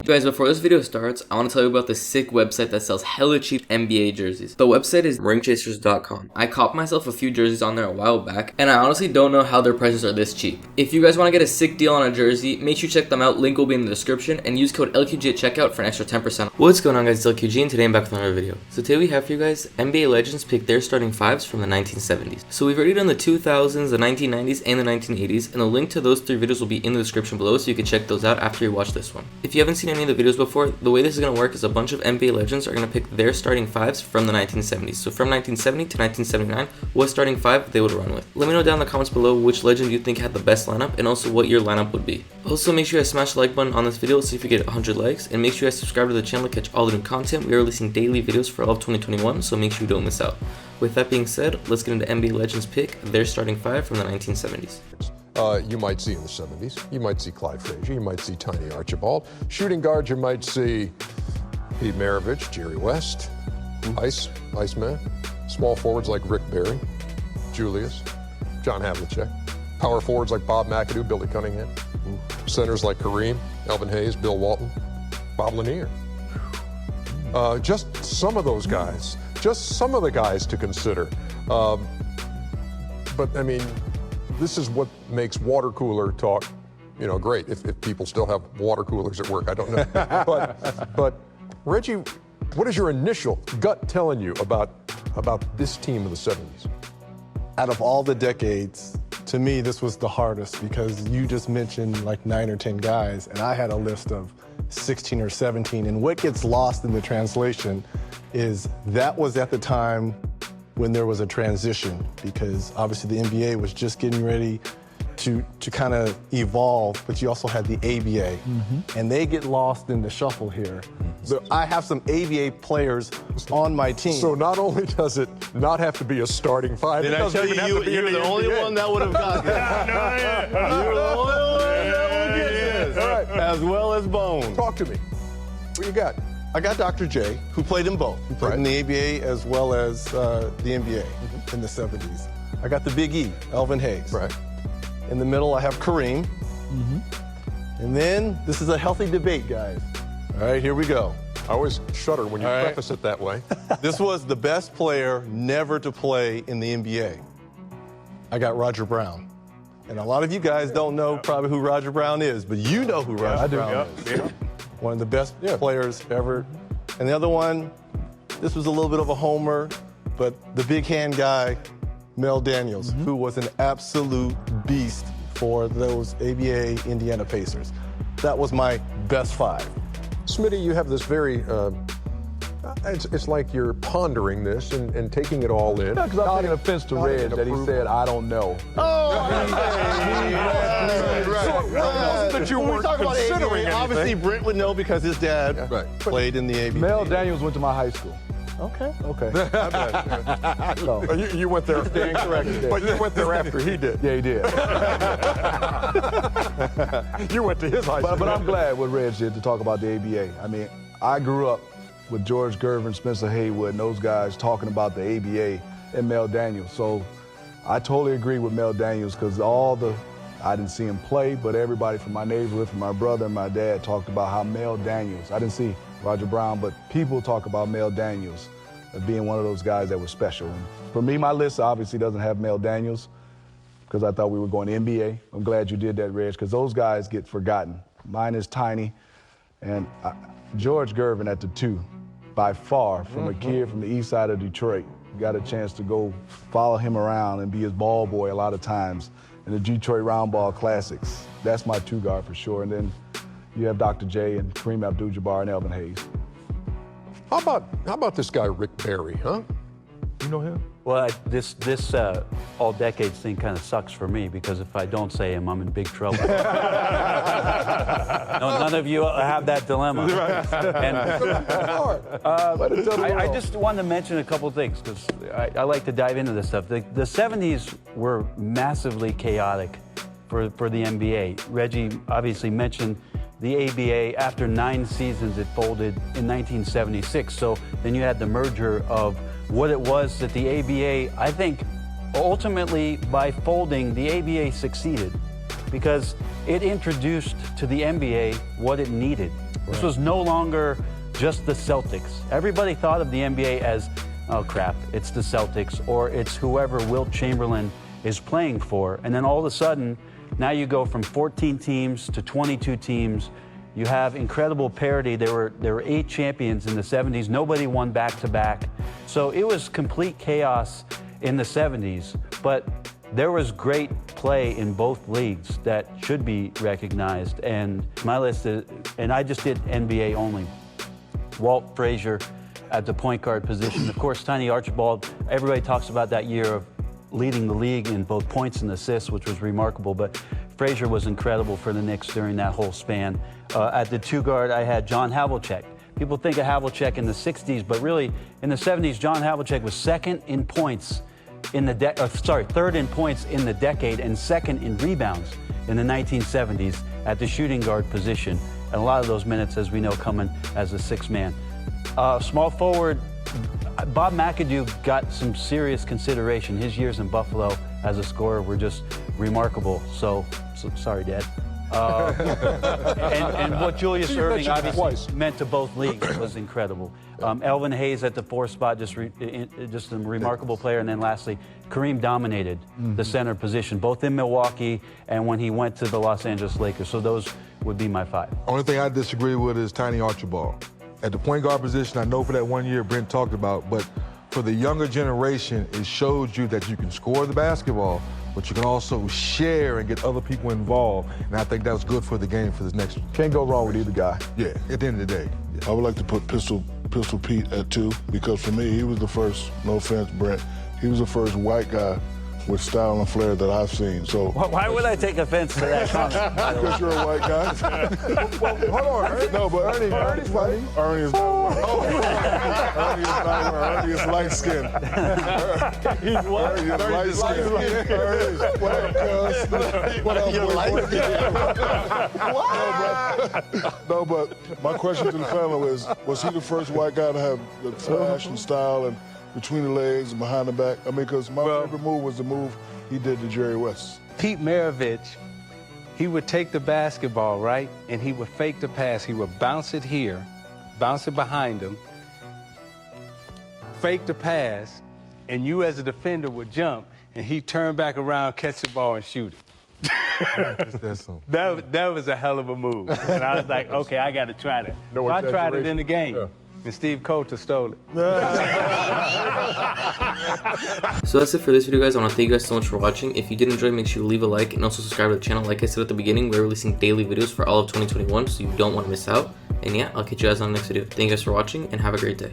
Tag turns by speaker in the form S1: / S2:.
S1: Guys, before this video starts, I want to tell you about this sick website that sells hella cheap NBA jerseys. The website is ringchasers.com. I copped myself a few jerseys on there a while back, and I honestly don't know how their prices are this cheap. If you guys want to get a sick deal on a jersey, make sure you check them out. Link will be in the description, and use code LQG at checkout for an extra 10%. What's going on, guys? It's LQG, and today I'm back with another video. So today we have for you guys NBA legends pick their starting fives from the 1970s. So we've already done the 2000s, the 1990s, and the 1980s, and the link to those three videos will be in the description below, so you can check those out after you watch this one. If you haven't seen any of the videos before, the way this is going to work is a bunch of NBA legends are going to pick their starting fives from the 1970s. So from 1970 to 1979, what starting five they would run with. Let me know down in the comments below which legend you think had the best lineup, and also what your lineup would be. Also, make sure you guys smash the like button on this video, see if we get 100 likes, and make sure you guys subscribe to the channel to catch all the new content. We are releasing daily videos for all of 2021, so make sure you don't miss out. With that being said, let's get into NBA legends pick their starting five from the 1970s.
S2: You might see in the 70s, you might see Clyde Frazier, you might see Tiny Archibald. Shooting guards, you might see Pete Maravich, Jerry West, Iceman. Small forwards like Rick Barry, Julius, John Havlicek. Power forwards like Bob McAdoo, Billy Cunningham. Centers like Kareem, Alvin Hayes, Bill Walton, Bob Lanier. Just some of those guys, just some of the guys to consider. But I mean, this is what makes water cooler talk, great. If people still have water coolers at work, I don't know. but Reggie, what is your initial gut telling you about this team of the 70s?
S3: Out of all the decades, to me, this was the hardest because you just mentioned like 9 or 10 guys, and I had a list of 16 or 17. And what gets lost in the translation is that was at the time when there was a transition, because obviously the NBA was just getting ready to kind of evolve, but you also had the ABA, and they get lost in the shuffle here. So I have some ABA players on my team.
S2: So not only does it not have to be a starting five,
S3: did I tell you you're the only one that would have got this? You're the only one that would get this,
S2: all right.
S3: As well as Bone.
S2: Talk to me. What you got?
S3: I got Dr. J, who played in both. He played in the ABA as well as the NBA in the 70s. I got the Big E, Alvin Hayes.
S2: Right.
S3: In the middle, I have Kareem. And then, this is a healthy debate, guys. All right, here we go.
S2: I always shudder when you preface it that way.
S3: This was the best player never to play in the NBA. I got Roger Brown. And a lot of you guys don't know probably who Roger Brown is, but you know who Roger Brown is. One of the best players ever. And the other one, this was a little bit of a homer, but the big hand guy, Mel Daniels, who was an absolute beast for those ABA Indiana Pacers. That was my best five.
S2: Smitty, you have this very, it's like you're pondering this and taking it all in.
S4: Because I'm taking offense to Reg that he said, I don't know.
S2: But you weren't considering anything.
S3: Obviously, Brent would know because his dad played in the ABA.
S4: Mel Daniels went to my high school.
S3: Okay.
S4: So,
S2: you went there. But you went there after he did.
S4: yeah, he did.
S2: You went to his high school.
S4: But I'm glad what Reg did to talk about the ABA. I mean, I grew up with George Gervin, Spencer Haywood, and those guys talking about the ABA and Mel Daniels. So I totally agree with Mel Daniels because I didn't see him play, but everybody from my neighborhood, from my brother and my dad talked about how Mel Daniels, I didn't see Roger Brown, but people talk about Mel Daniels as being one of those guys that was special. And for me, my list obviously doesn't have Mel Daniels because I thought we were going to NBA. I'm glad you did that, Reg, because those guys get forgotten. Mine is Tiny and George Gervin at the 2, by far, from a kid from the east side of Detroit. Got a chance to go follow him around and be his ball boy a lot of times in the Detroit Round Ball Classics. That's my 2 guard for sure. And then you have Dr. J and Kareem Abdul-Jabbar and Alvin Hayes.
S2: How about this guy, Rick Barry, huh? You know him?
S5: Well, this all decades thing kind of sucks for me because if I don't say him, I'm in big trouble. None of you have that dilemma. And, I just wanted to mention a couple things because I like to dive into this stuff. The 70s were massively chaotic for the NBA. Reggie obviously mentioned the ABA. After 9 seasons, it folded in 1976. So then you had the merger of what it was that the ABA, I think, ultimately by folding, the ABA succeeded because it introduced to the NBA what it needed. This was no longer just the Celtics. Everybody thought of the NBA as, oh crap, it's the Celtics, or it's whoever Wilt Chamberlain is playing for. And then all of a sudden, now you go from 14 teams to 22 teams. You have incredible parity. There were 8 champions in the 70s. Nobody won back-to-back. So it was complete chaos in the 70s. But there was great play in both leagues that should be recognized. And my list is, and I just did NBA only. Walt Frazier at the point guard position. Of course, Tiny Archibald, everybody talks about that year of leading the league in both points and assists, which was remarkable. But Frazier was incredible for the Knicks during that whole span. At the 2 guard, I had John Havelchek. People think of Havelchek in the 60s, but really in the 70s, John Havelchek was second in points in the third in points in the decade and second in rebounds in the 1970s at the shooting guard position. And a lot of those minutes, as we know, coming as a 6th man. Small forward, Bob McAdoo got some serious consideration. His years in Buffalo as a scorer were just remarkable. So sorry, Dad. And what Julius Erving obviously meant to both leagues was incredible. Alvin Hayes at the 4th spot, just a remarkable player. And then lastly, Kareem dominated the center position, both in Milwaukee and when he went to the Los Angeles Lakers. So those would be my 5.
S6: Only thing I disagree with is Tiny Archibald. At the point guard position, I know for that 1 year Brent talked about, but for the younger generation, it showed you that you can score the basketball, but you can also share and get other people involved. And I think that was good for the game for this next.
S4: Can't go wrong with either guy.
S6: Yeah, at the end of the day.
S7: I would like to put Pistol Pete at 2, because for me, he was the first, no offense, Brent, he was the first white guy with style and flair that I've seen. So
S5: why would I take offense to that comment?
S7: Because you're a white guy.
S6: Well, hold on, Ernie.
S7: No, but Ernie's funny. Ernie is not Ernie is light skinned.
S5: He's what?
S7: Ernie is light skinned. What up, cuz? What up, boy? No, but my question to the panel is, was he the first white guy to have the flash and style and between the legs and behind the back? I mean, because my favorite move was the move he did to Jerry West.
S8: Pete Maravich, he would take the basketball, right? And he would fake the pass. He would bounce it here, bounce it behind him, fake the pass, and you as a defender would jump, and he'd turn back around, catch the ball, and shoot it. That was a hell of a move. And I was like, okay, I got to try that. So I tried it in the game. Yeah. And Steve Coulter stole it.
S1: So that's it for this video, guys. I want to thank you guys so much for watching. If you did enjoy, make sure you leave a like and also subscribe to the channel. Like I said at the beginning, we're releasing daily videos for all of 2021, so you don't want to miss out. And yeah, I'll catch you guys on the next video. Thank you guys for watching, and have a great day.